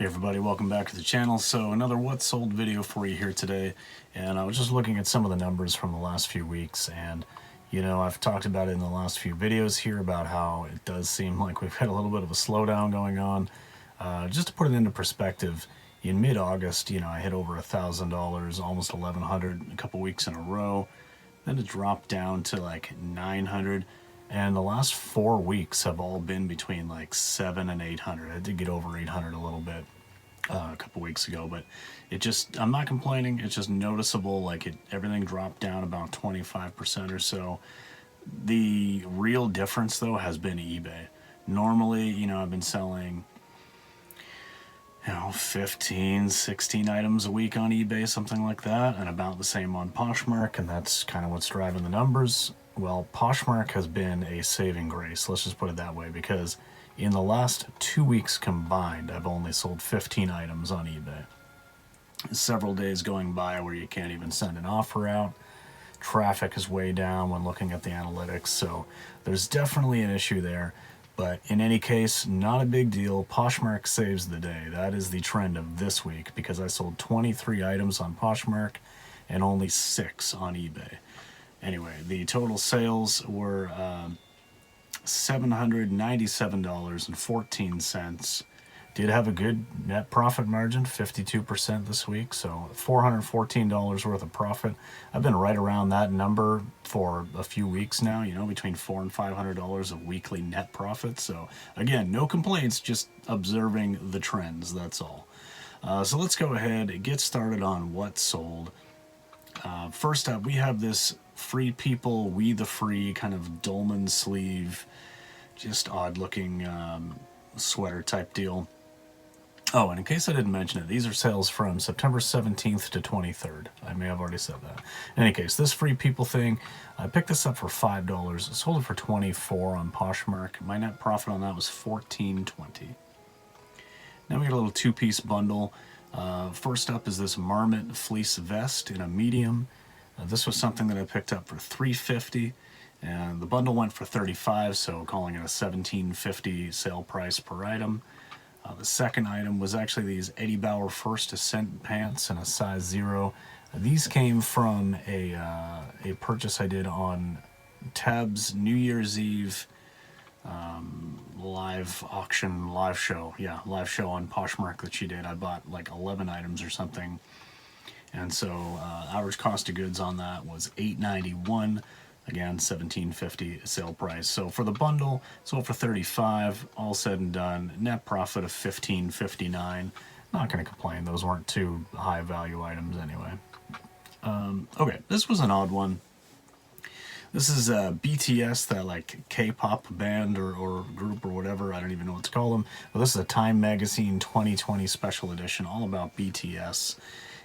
Hey everybody, welcome back to the channel. So another what sold video for you here today, and I was just looking at some of the numbers from the last few weeks, and you know, I've talked about it in the last few videos here about how it does seem like we've had a little bit of a slowdown going on. Just to put it into perspective, in mid-August, you know, I hit over $1,000, almost 1,100 a couple weeks in a row. Then it dropped down to like 900. And the last 4 weeks have all been between like 7 and 800. I did get over 800 a little bit a couple weeks ago, but I'm not complaining. It's just noticeable, like everything dropped down about 25% or so. The real difference though has been eBay. Normally, you know, I've been selling, 15, 16 items a week on eBay, something like that, and about the same on Poshmark, and that's kind of what's driving the numbers. Well, Poshmark has been a saving grace, let's just put it that way, because in the last 2 weeks combined, I've only sold 15 items on eBay. Several days going by where you can't even send an offer out. Traffic is way down when looking at the analytics, so there's definitely an issue there. But in any case, not a big deal. Poshmark saves the day. That is the trend of this week, because I sold 23 items on Poshmark and only 6 on eBay. Anyway, the total sales were $797.14. Did have a good net profit margin, 52% this week, so $414 worth of profit. I've been right around that number for a few weeks now, you know, between $400 and $500 of weekly net profit. So again, no complaints, just observing the trends, that's all. So let's go ahead and get started on what sold. First up, we have this Free People, We the Free kind of dolman sleeve, just odd looking sweater type deal. Oh, and in case I didn't mention it, these are sales from September 17th to 23rd. I may have already said that. In any case, this Free People thing, I picked this up for $5. I sold it for $24 on Poshmark. My net profit on that was $14.20. Now we got a little two-piece bundle. First up is this Marmot fleece vest in a medium. This was something that I picked up for $3.50, and the bundle went for $35, so calling it a $17.50 sale price per item. The second item was actually these Eddie Bauer First Ascent pants in a size 0. These came from a purchase I did on Tab's New Year's Eve live auction, live show on Poshmark that she did. I bought like 11 items or something, and so average cost of goods on that was $8.91. Again, $17.50 sale price. So for the bundle, sold for $35. All said and done, net profit of $15.59. Not going to complain. Those weren't too high value items anyway. Okay, this was an odd one. This is BTS, that like K-pop band or group or whatever. I don't even know what to call them. But this is a Time Magazine 2020 special edition, all about BTS.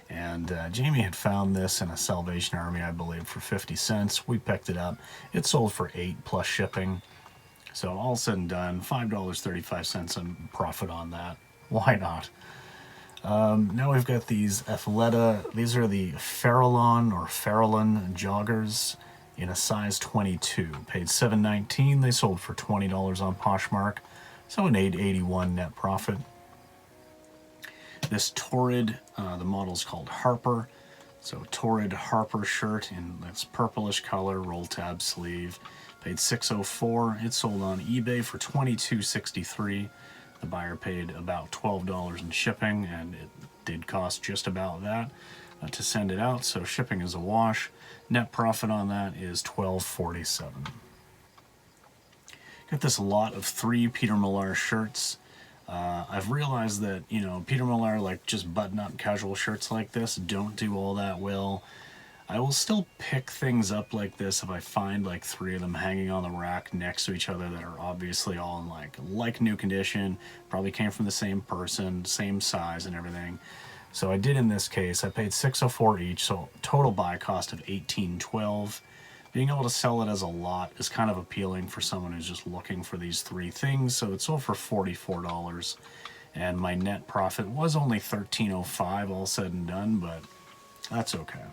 And Jamie had found this in a Salvation Army, I believe, for 50 cents. We picked it up. It sold for $8 plus shipping. So all said and done, $5.35 in profit on that. Why not? Now we've got these Athleta. These are the Farallon or Farallon joggers in a size 22. Paid $7.19. They sold for $20 on Poshmark. So an $8.81 net profit. This Torrid, the model's called Harper. So Torrid Harper shirt in this purplish color, roll tab sleeve. Paid $6.04. It sold on eBay for $22.63. The buyer paid about $12 in shipping, and it did cost just about that to send it out. So shipping is a wash. Net profit on that is $12.47. Got this lot of 3 Peter Millar shirts. I've realized that, you know, Peter Millar, like just button-up casual shirts like this, don't do all that well. I will still pick things up like this if I find like 3 of them hanging on the rack next to each other that are obviously all in like new condition, probably came from the same person, same size and everything. So I did in this case. I paid $6.04 each, so total buy cost of $18.12. Being able to sell it as a lot is kind of appealing for someone who's just looking for these 3 things. So it sold for $44, and my net profit was only $13.05 all said and done, but that's okay.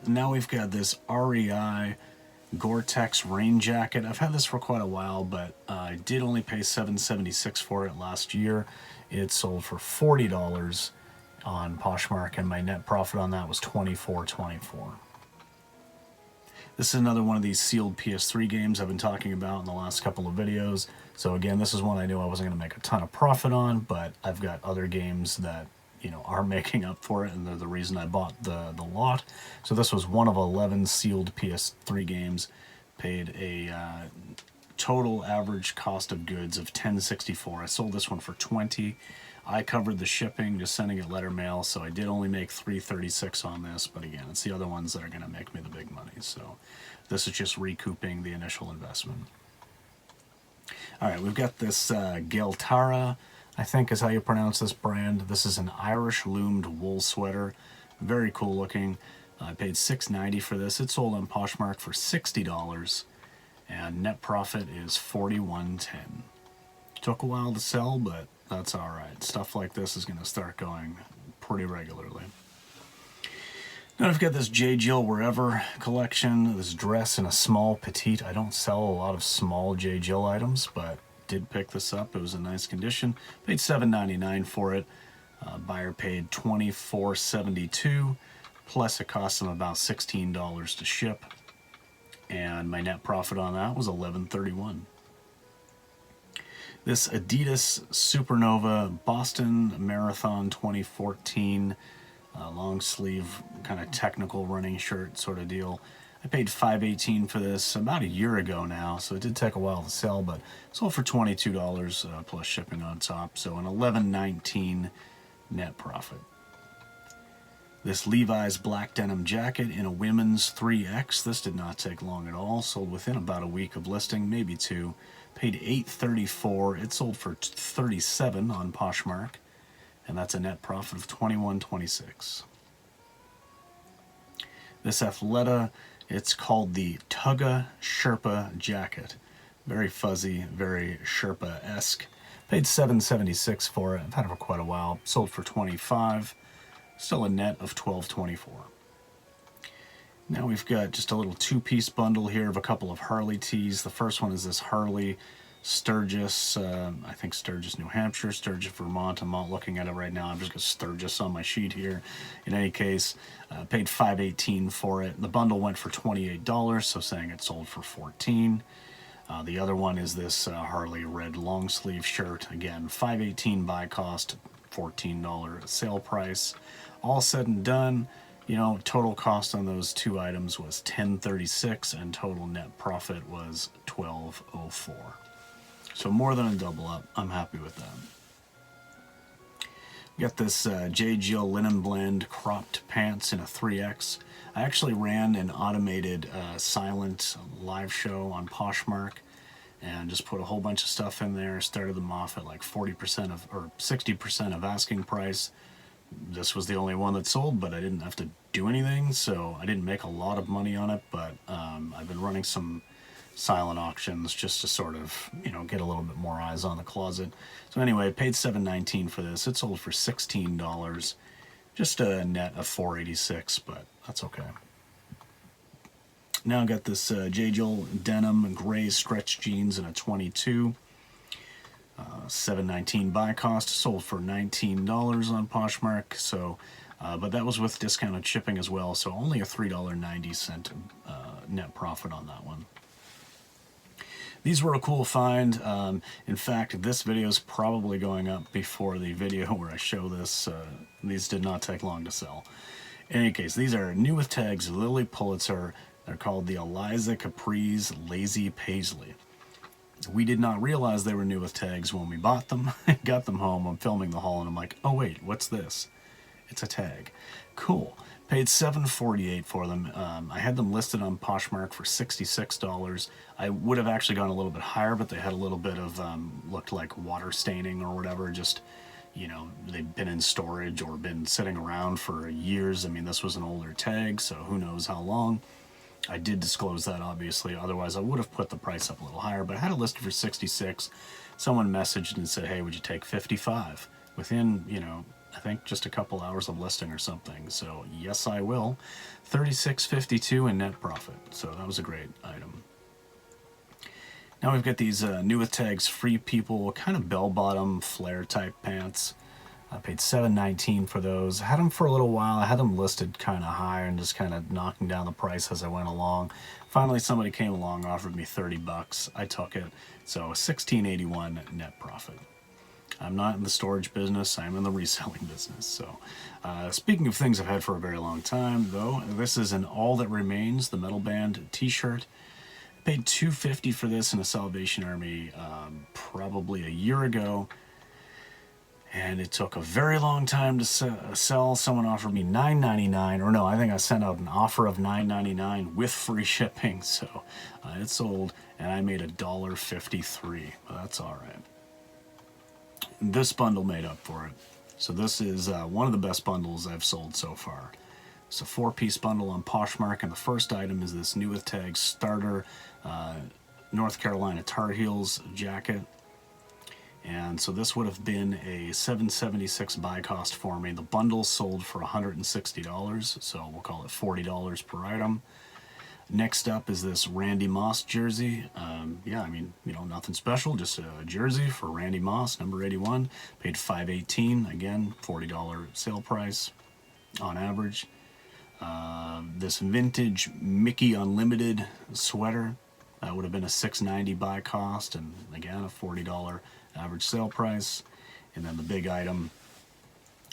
Now we've got this REI Gore-Tex rain jacket. I've had this for quite a while, but I did only pay $7.76 for it last year. It sold for $40 on Poshmark, and my net profit on that was $24.24. This is another one of these sealed PS3 games I've been talking about in the last couple of videos. So again, this is one I knew I wasn't going to make a ton of profit on, but I've got other games that, you know, are making up for it, and they're the reason I bought the lot. So this was one of 11 sealed PS3 games. Paid a total average cost of goods of $10.64. I sold this one for $20. I covered the shipping, just sending it letter mail, so I did only make $3.36 on this, but again, it's the other ones that are going to make me the big money, so this is just recouping the initial investment. Alright, we've got this Geltara, I think is how you pronounce this brand. This is an Irish loomed wool sweater, very cool looking. I paid $6.90 for this. It sold on Poshmark for $60, and net profit is $41.10. Took a while to sell, but that's alright. Stuff like this is going to start going pretty regularly. Now I've got this J. Jill Wherever collection, this dress in a small petite. I don't sell a lot of small J. Jill items, but did pick this up. It was in nice condition. Paid $7.99 for it. Buyer paid $24.72, plus it cost them about $16 to ship. And my net profit on that was $11.31. This Adidas Supernova Boston Marathon 2014 long sleeve kind of technical running shirt sort of deal. I paid $5.18 for this about a year ago now, so it did take a while to sell, but sold for $22 plus shipping on top, so an $11.19 net profit. This Levi's black denim jacket in a women's 3X. This did not take long at all. Sold within about a week of listing, maybe two. Paid $8.34. It sold for $37 on Poshmark, and that's a net profit of $21.26. This Athleta, it's called the Tugga Sherpa jacket. Very fuzzy, very Sherpa-esque. Paid $7.76 for it. I've had it for quite a while. Sold for $25. Still a net of $12.24. Now we've got just a little two-piece bundle here of a couple of Harley tees. The first one is this Harley Sturgis, I think Sturgis, New Hampshire, Sturgis, Vermont. I'm not looking at it right now. I'm just going to Sturgis on my sheet here. In any case, paid $5.18 for it. The bundle went for $28, so saying it sold for $14. The other one is this Harley red long sleeve shirt. Again, $5.18 buy cost, $14 sale price. All said and done, you know, total cost on those two items was $10.36, and total net profit was $12.04. So more than a double up. I'm happy with that. Got this J. Jill linen blend cropped pants in a 3X. I actually ran an automated silent live show on Poshmark and just put a whole bunch of stuff in there. Started them off at like 40% of, or 60% of asking price. This was the only one that sold, but I didn't have to do anything, so I didn't make a lot of money on it, but I've been running some silent auctions just to sort of, you know, get a little bit more eyes on the closet. So anyway, I paid $7.19 for this. It sold for $16. Just a net of $4.86, but that's okay. Now I got this J. Jill denim gray stretch jeans in a 22. $7.19 buy cost, sold for $19 on Poshmark, so but that was with discounted shipping as well, so only a $3.90 net profit on that one. These were a cool find. In fact, this video is probably going up before the video where I show this. These did not take long to sell. In any case, these are new with tags, Lily Pulitzer. They're called the Eliza Capri's Lazy Paisley. We did not realize they were new with tags when we bought them. Got them home, I'm filming the haul, and I'm like, oh wait, what's this? It's a tag. Cool. Paid $7.48 for them. I had them listed on Poshmark for $66. I would have actually gone a little bit higher, but they had a little bit of, looked like water staining or whatever. Just, you know, they've been in storage or been sitting around for years. I mean, this was an older tag, so who knows how long. I did disclose that, obviously. Otherwise, I would have put the price up a little higher, but I had it listed for $66. Someone messaged and said, hey, would you take $55? Within, you know, I think just a couple hours of listing or something. So yes, I will. $36.52 in net profit. So that was a great item. Now we've got these new with tags free people, kind of bell-bottom flare type pants. I paid $7.19 for those. I had them for a little while. I had them listed kind of high and just kind of knocking down the price as I went along. Finally, somebody came along, offered me 30 bucks. I took it. So $16.81 net profit. I'm not in the storage business. I'm in the reselling business. So speaking of things I've had for a very long time, though, this is an All That Remains, the metal band t-shirt. Paid $2.50 for this in a Salvation Army probably a year ago. And it took a very long time to sell. Someone offered me $9.99, or no, I think I sent out an offer of $9.99 with free shipping. So it sold, and I made $1.53. Well, that's all right. This bundle made up for it. So this is one of the best bundles I've sold so far. It's a 4-piece bundle on Poshmark, and the first item is this new with tags starter North Carolina Tar Heels jacket. And so this would have been a $7.76 buy cost for me. The bundle sold for $160, so we'll call it $40 per item. Next up is this Randy Moss jersey. Yeah, I mean, you know, nothing special, just a jersey for Randy Moss, number 81. Paid $5.18, again, $40 sale price on average. This vintage Mickey Unlimited sweater. That would have been a $6.90 buy cost, and again, a $40 average sale price. And then the big item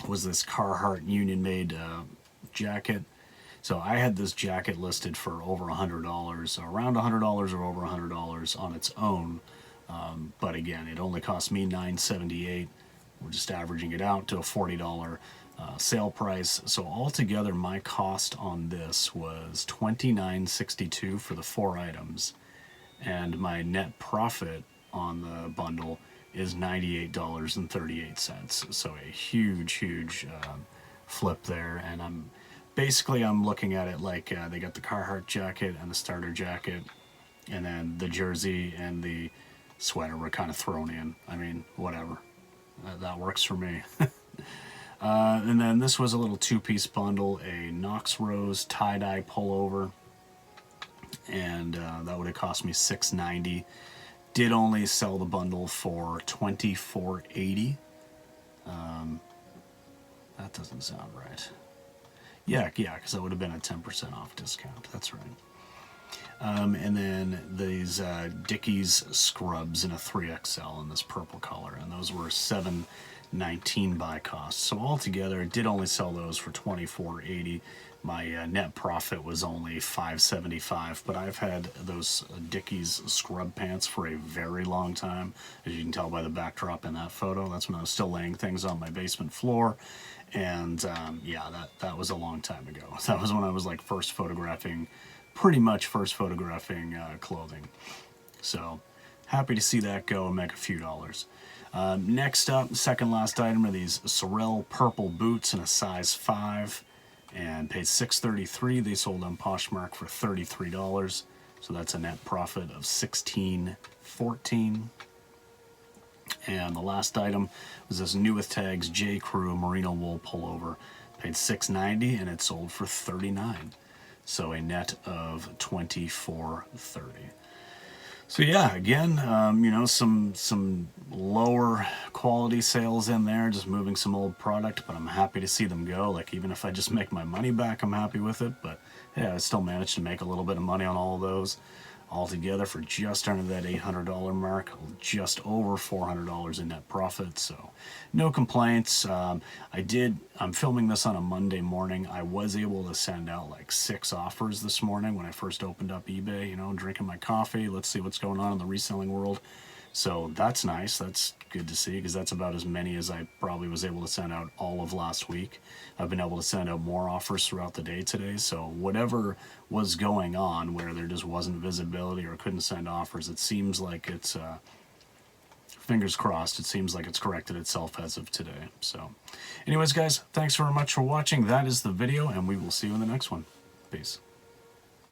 was this Carhartt Union Made jacket. So I had this jacket listed for over $100, around $100 or over $100 on its own. But again, it only cost me $9.78. We're just averaging it out to a $40 sale price. So altogether, my cost on this was $29.62 for the 4 items. And my net profit on the bundle is $98.38. So a huge flip there. And I'm looking at it like they got the Carhartt jacket and the starter jacket, and then the jersey and the sweater were kind of thrown in. I mean, whatever. That works for me. And then this was a little 2-piece bundle, a Knox Rose tie-dye pullover, and that would have cost me $6.90. Did only sell the bundle for $24.80. That doesn't sound right. Yeah, because that would have been a 10% off discount. That's right. And then these Dickies scrubs in a 3XL in this purple color, and those were $7.19 buy cost. So altogether, I did only sell those for $24.80. My net profit was only $5.75, but I've had those Dickies scrub pants for a very long time. As you can tell by the backdrop in that photo, that's when I was still laying things on my basement floor. And yeah, that was a long time ago. That was when I was like pretty much first photographing clothing. So happy to see that go and make a few dollars. Next up, second last item are these Sorel purple boots in a size 5, and paid $6.33. They sold on Poshmark for $33. So that's a net profit of $16.14. And the last item was this new with tags J. Crew merino wool pullover. Paid $6.90 and it sold for $39. So a net of $24.30. So yeah, again, you know, some lower quality sales in there, just moving some old product, but I'm happy to see them go. Like, even if I just make my money back, I'm happy with it. But yeah, I still managed to make a little bit of money on all of those. Altogether for just under that $800 mark, just over $400 in net profit. So no complaints. I'm filming this on a Monday morning. I was able to send out like 6 offers this morning when I first opened up eBay, you know, drinking my coffee. Let's see what's going on in the reselling world. So that's nice. That's good to see, because that's about as many as I probably was able to send out all of last week. I've been able to send out more offers throughout the day today. So whatever was going on where there just wasn't visibility or couldn't send offers, it seems like it's, fingers crossed, it seems like it's corrected itself as of today. So anyways, guys, thanks very much for watching. That is the video, and we will see you in the next one. Peace.